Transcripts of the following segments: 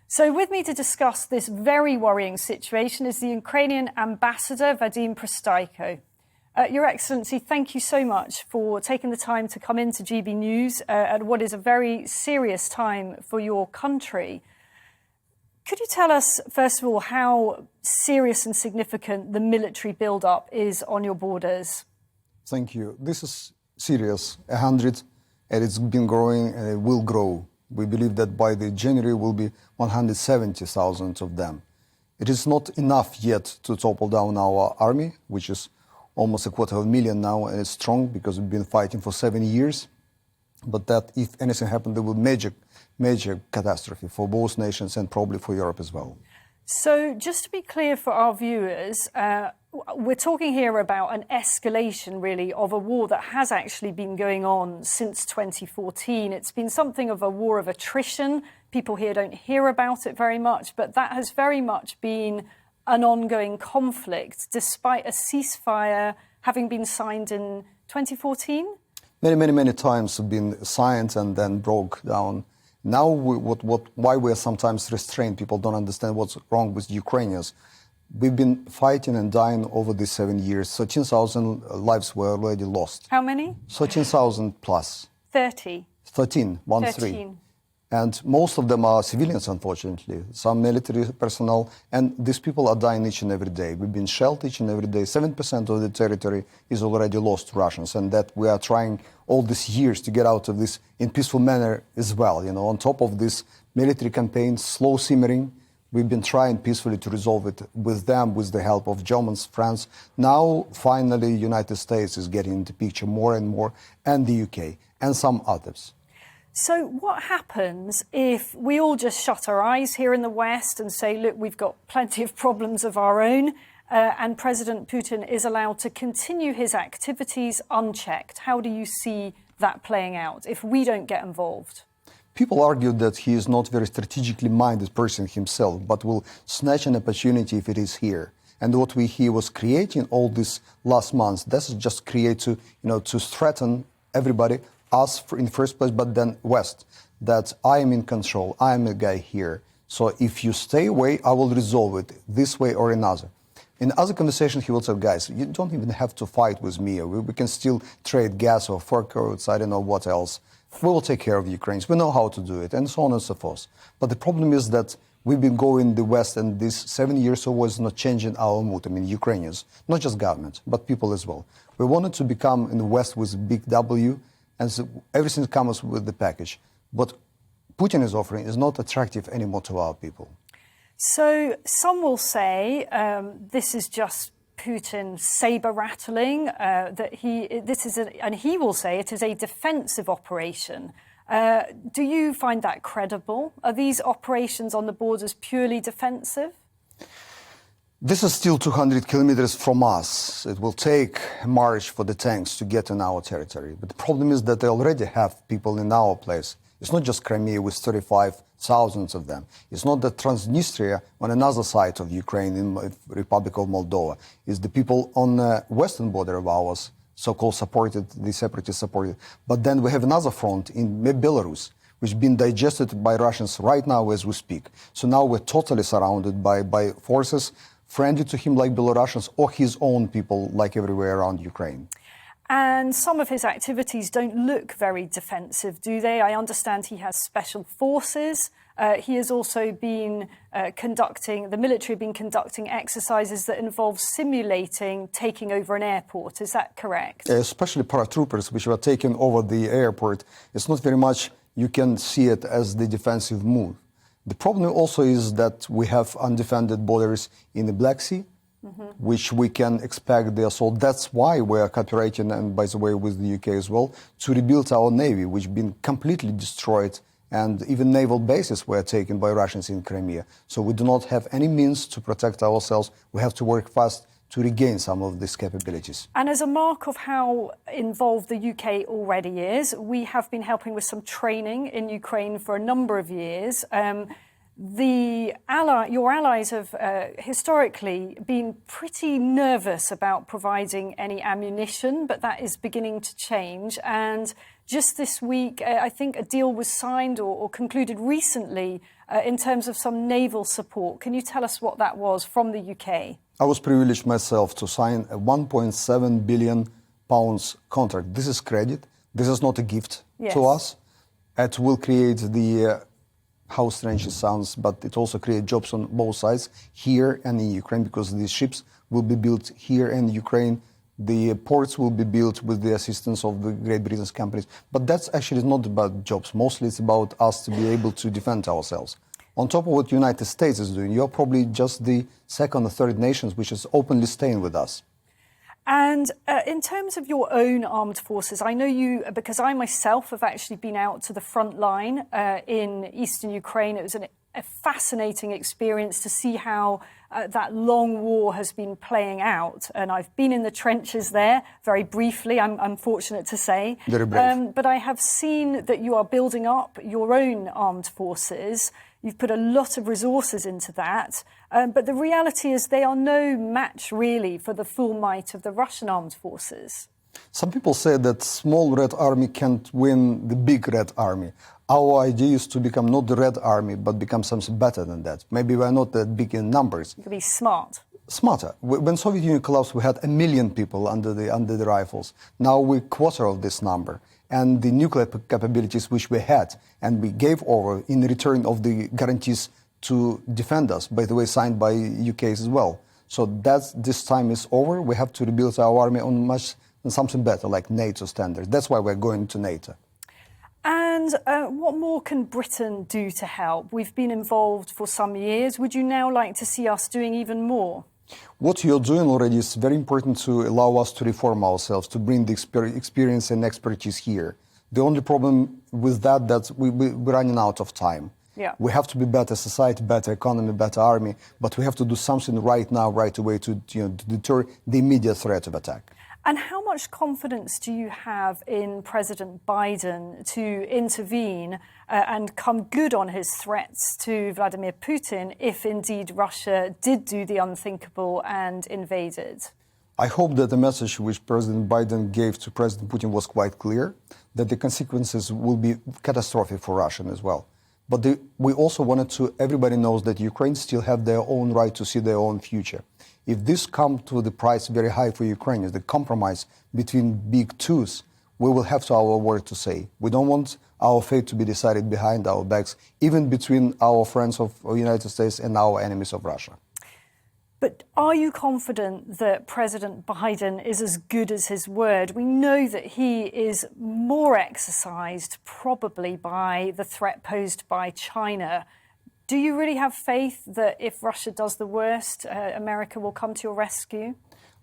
So with me to discuss this very worrying situation is the Ukrainian Ambassador, Vadym Prystaiko. Your Excellency, thank you so much for taking the time to come into GB News at what is a very serious time for your country. Could you tell us, first of all, how serious and significant the military build-up is on your borders? Thank you. This is serious, 100, and it's been growing and it will grow. We believe that by the January will be 170,000 of them. It is not enough yet to topple down our army, which is almost 250,000 now, and it's strong because we've been fighting for 7 years. But that if anything happened, there will be major catastrophe for both nations and probably for Europe as well. So just to be clear for our viewers, we're talking here about an escalation, really, of a war that has actually been going on since 2014. It's been something of a war of attrition. People here don't hear about it very much, but that has very much been an ongoing conflict, despite a ceasefire having been signed in 2014? Many times have been signed and then broke down. Now, why we are sometimes restrained, people don't understand what's wrong with Ukrainians. We've been fighting and dying over these 7 years. 13,000 lives were already lost. How many? 13,000 plus. 30. 13, 1-3. 13. And most of them are civilians, unfortunately, some military personnel, and these people are dying each and every day. We've been shelled each and every day. 7% of the territory is already lost to Russians, and that we are trying all these years to get out of this in peaceful manner as well. You know, on top of this military campaign, slow simmering, we've been trying peacefully to resolve it with them, with the help of Germans, France. Now, finally, United States is getting into the picture more and more, and the UK, and some others. So what happens if we all just shut our eyes here in the West and say, look, we've got plenty of problems of our own, and President Putin is allowed to continue his activities unchecked? How do you see that playing out if we don't get involved? People argue that he is not a very strategically minded person himself, but will snatch an opportunity if it is here. And what he was creating all these last months, that's just create to threaten everybody, us in the first place, but then West, that I am in control, I am the guy here. So if you stay away, I will resolve it this way or another. In other conversations, he will say, guys, you don't even have to fight with me. We can still trade gas or fur coats, I don't know what else. We will take care of the Ukrainians. We know how to do it, and so on and so forth. But the problem is that we've been going the West, and this 7 years or was not changing our mood. I mean, Ukrainians, not just government, but people as well. We wanted to become in the West with a big W, and so everything comes with the package. What Putin is offering is not attractive anymore to our people. So some will say this is just Putin saber rattling. And he will say it is a defensive operation. Do you find that credible? Are these operations on the borders purely defensive? This is still 200 kilometers from us. It will take a march for the tanks to get in our territory. But the problem is that they already have people in our place. It's not just Crimea with 35,000 of them. It's not that Transnistria on another side of Ukraine, in the Republic of Moldova, is the people on the western border of ours, so-called supported, the separatists supported. But then we have another front in Belarus, which has been digested by Russians right now as we speak. So now we're totally surrounded by forces friendly to him like Belarusians or his own people like everywhere around Ukraine. And some of his activities don't look very defensive, do they? I understand he has special forces. He has also been the military have been conducting exercises that involve simulating taking over an airport. Is that correct? Especially paratroopers, which were taking over the airport. It's not very much you can see it as the defensive move. The problem also is that we have undefended borders in the Black Sea, which we can expect the assault. That's why we are cooperating, and by the way, with the UK as well, to rebuild our navy, which has been completely destroyed, and even naval bases were taken by Russians in Crimea. So we do not have any means to protect ourselves. We have to work fast to regain some of these capabilities. And as a mark of how involved the UK already is, we have been helping with some training in Ukraine for a number of years. Your allies have historically been pretty nervous about providing any ammunition, but that is beginning to change. And just this week, I think a deal was signed or concluded recently Mm-hmm. in terms of some naval support. Can you tell us what that was from the UK? I was privileged myself to sign a £1.7 billion contract. This is credit. This is not a gift to us. It will create the, how strange it sounds, but it also creates jobs on both sides, here and in Ukraine, because these ships will be built here in Ukraine. The ports will be built with the assistance of the Great Britain's companies. But that's actually not about jobs. Mostly it's about us to be able to defend ourselves. On top of what the United States is doing, you're probably just the second or third nations which is openly staying with us. And in terms of your own armed forces, I know you, because I myself have actually been out to the front line in eastern Ukraine. It was a fascinating experience to see how that long war has been playing out. And I've been in the trenches there very briefly, I'm fortunate to say. Very brave. But I have seen that you are building up your own armed forces. You've put a lot of resources into that. But the reality is they are no match, really, for the full might of the Russian armed forces. Some people say that small red army can't win the big red army. Our idea is to become not the red army, but become something better than that. Maybe we're not that big in numbers. You could be smart. Smarter. When Soviet Union collapsed, we had 1 million people under the rifles. Now we're quarter of this number. And the nuclear capabilities which we had and we gave over in return of the guarantees to defend us, by the way, signed by UK as well. So this time is over. We have to rebuild our army on something better, like NATO standards. That's why we're going to NATO. And what more can Britain do to help? We've been involved for some years. Would you now like to see us doing even more? What you're doing already is very important to allow us to reform ourselves, to bring the experience and expertise here. The only problem with that we're running out of time. Yeah. We have to be better society, better economy, better army, but we have to do something right now, right away to deter the immediate threat of attack. And how much confidence do you have in President Biden to intervene and come good on his threats to Vladimir Putin if indeed Russia did do the unthinkable and invaded? I hope that the message which President Biden gave to President Putin was quite clear, that the consequences will be catastrophic for Russia as well. But we also wanted everybody knows that Ukraine still have their own right to see their own future. If this comes to the price very high for Ukrainians, the compromise between big twos, we will have our word to say. We don't want our fate to be decided behind our backs, even between our friends of the United States and our enemies of Russia. But are you confident that President Biden is as good as his word? We know that he is more exercised probably by the threat posed by China. Do you really have faith that if Russia does the worst, America will come to your rescue?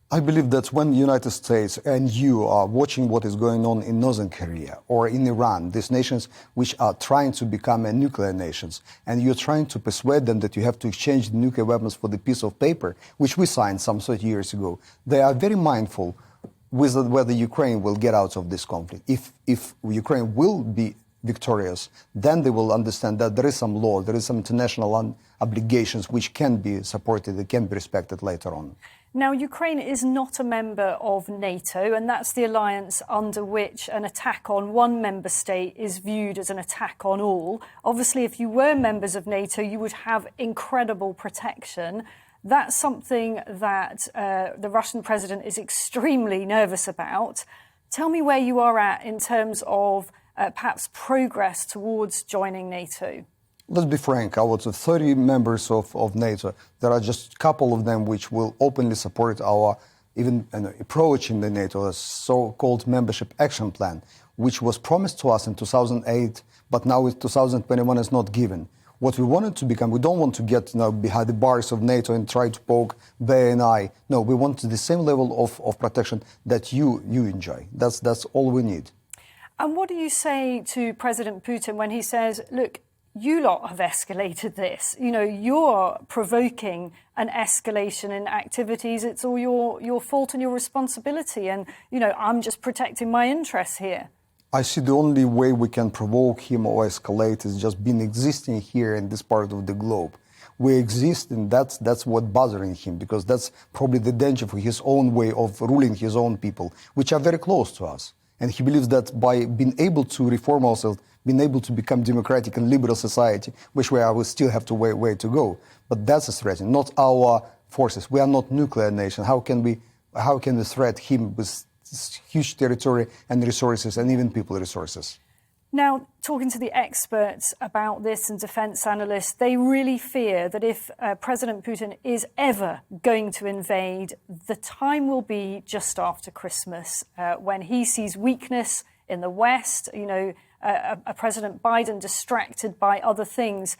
I believe that when the United States and you are watching what is going on in Northern Korea or in Iran, these nations which are trying to become nuclear nations, and you're trying to persuade them that you have to exchange the nuclear weapons for the piece of paper, which we signed some 30 years ago, they are very mindful with whether Ukraine will get out of this conflict. If Ukraine will be victorious, then they will understand that there is some law, there is some international obligations which can be supported, they can be respected later on. Now, Ukraine is not a member of NATO, and that's the alliance under which an attack on one member state is viewed as an attack on all. Obviously, if you were members of NATO, you would have incredible protection. That's something that the Russian president is extremely nervous about. Tell me where you are at in terms of perhaps progress towards joining NATO. Let's be frank, out of 30 members of NATO, there are just a couple of them which will openly support our even approach in the NATO, a so-called membership action plan, which was promised to us in 2008, but now in 2021 is not given. What we wanted to become, we don't want to get behind the bars of NATO and try to poke their and eye. No, we want the same level of protection that you enjoy. That's all we need. And what do you say to President Putin when he says, look, you lot have escalated this. You know, you're provoking an escalation in activities. It's all your fault and your responsibility. And, you know, I'm just protecting my interests here. I see the only way we can provoke him or escalate is just being existing here in this part of the globe. We exist, and that's what bothering him, because that's probably the danger for his own way of ruling his own people, which are very close to us. And he believes that by being able to reform ourselves, been able to become democratic and liberal society, which way I will still have to way to go. But that's a threat, not our forces. We are not nuclear nation. How can we threat him with this huge territory and resources and even people resources? Now, talking to the experts about this and defence analysts, they really fear that if President Putin is ever going to invade, the time will be just after Christmas, when he sees weakness in the West, a President Biden distracted by other things.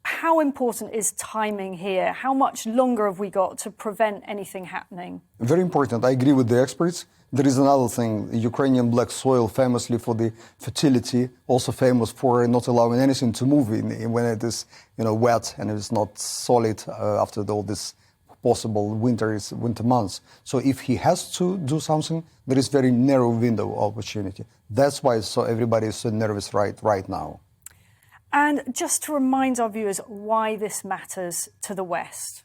How important is timing here? How much longer have we got to prevent anything happening? Very important. I agree with the experts. There is another thing. Ukrainian black soil, famously for the fertility, also famous for not allowing anything to move when it is, wet and it's not solid after all this possible winter months. So if he has to do something, there is very narrow window of opportunity. That's why everybody is so nervous right now. And just to remind our viewers why this matters to the West.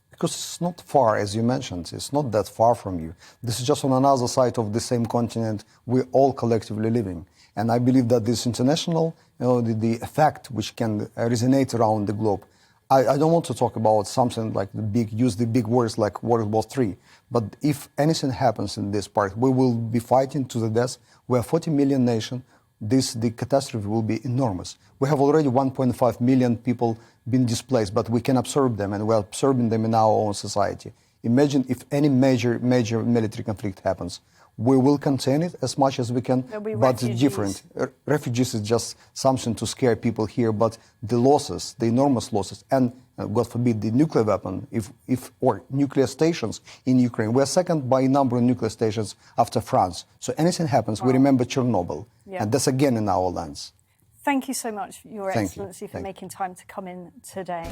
Because it's not far, as you mentioned. It's not that far from you. This is just on another side of the same continent we're all collectively living. And I believe that this international, the effect which can resonate around the globe. I don't want to talk about something like use the big words like World War III. But if anything happens in this part, we will be fighting to the death. We are 40 million nation. The catastrophe will be enormous. We have already 1.5 million people been displaced, but we can absorb them, and we're absorbing them in our own society. Imagine if any major military conflict happens. We will contain it as much as we can, but different. Refugees is just something to scare people here, but the losses, the enormous losses, and God forbid, the nuclear weapon, or nuclear stations in Ukraine. We're second by number of nuclear stations after France. So anything happens, we remember Chernobyl, and that's again in our lands. Thank you so much, Your Excellency, for making time to come in today.